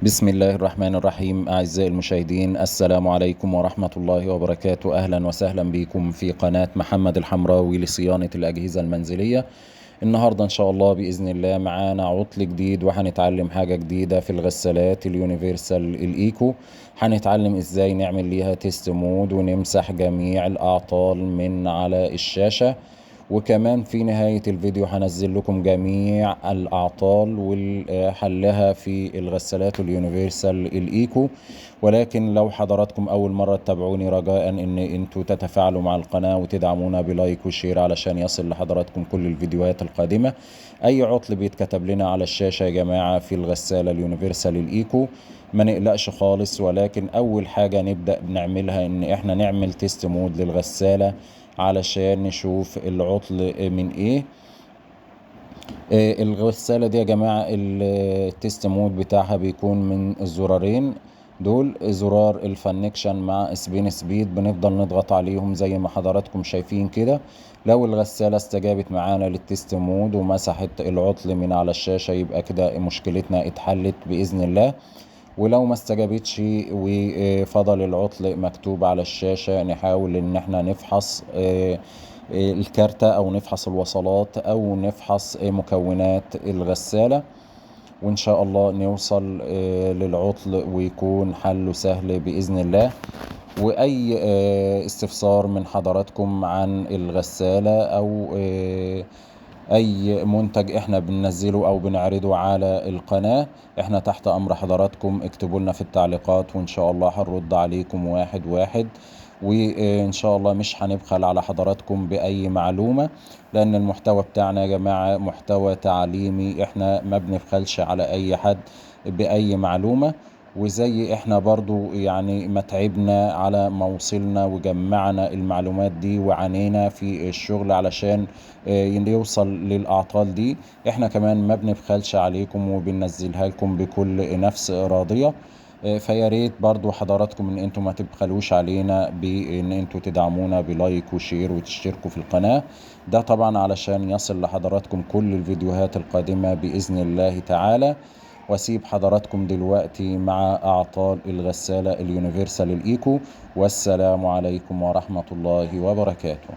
بسم الله الرحمن الرحيم. أعزائي المشاهدين، السلام عليكم ورحمة الله وبركاته. أهلا وسهلا بكم في قناة محمد الحمراوي لصيانة الأجهزة المنزلية. النهاردة إن شاء الله بإذن الله معانا عطل جديد، وهنتعلم حاجة جديدة في الغسالات اليونيفرسال الإيكو. هنتعلم إزاي نعمل ليها تيست مود ونمسح جميع الأعطال من على الشاشة. وكمان في نهاية الفيديو هنزل لكم جميع الأعطال وحلها في الغسالات اليونيفرسال الإيكو. ولكن لو حضراتكم أول مرة تتابعوني، رجاء إن انتوا تتفاعلوا مع القناة وتدعمونا بلايك وشير علشان يصل لحضراتكم كل الفيديوهات القادمة. أي عطل بيتكتب لنا على الشاشة يا جماعة في الغسالة اليونيفرسال الإيكو ما نقلقش خالص، ولكن أول حاجة نبدأ بنعملها إن إحنا نعمل تيست مود للغسالة علشان نشوف العطل من ايه. الغسالة دي يا جماعة التيست مود بتاعها بيكون من الزرارين دول، زرار الفانكشن مع سبين سبيد، بنفضل نضغط عليهم زي ما حضراتكم شايفين كده. لو الغسالة استجابت معانا للتيست مود ومسحت العطل من على الشاشة، يبقى كده مشكلتنا اتحلت بإذن الله. ولو ما استجابتش وفضل العطل مكتوب على الشاشة، نحاول ان احنا نفحص الكارتة او نفحص الوصلات او نفحص مكونات الغسالة، وان شاء الله نوصل للعطل ويكون حله سهل بإذن الله. واي استفسار من حضراتكم عن الغسالة او اي منتج احنا بننزله او بنعرضه على القناة، احنا تحت امر حضراتكم. اكتبوا لنا في التعليقات وان شاء الله هنرد عليكم واحد واحد. وان شاء الله مش هنبخل على حضراتكم باي معلومة، لان المحتوى بتاعنا يا جماعة محتوى تعليمي، احنا ما بنبخلش على اي حد باي معلومة. وزي احنا برضو يعني ما تعبنا على ما وصلنا وجمعنا المعلومات دي وعانينا في الشغل علشان يوصل للأعطال دي، احنا كمان ما بنبخلش عليكم وبننزلها لكم بكل نفس راضية. فيا ريت برضو حضراتكم ان انتم ما تبخلوش علينا بان انتم تدعمونا بلايك وشير وتشتركوا في القناة. ده طبعا علشان يصل لحضراتكم كل الفيديوهات القادمة بإذن الله تعالى. واسيب حضراتكم دلوقتي مع اعطال الغسالة اليونيفرسال الايكو، والسلام عليكم ورحمة الله وبركاته.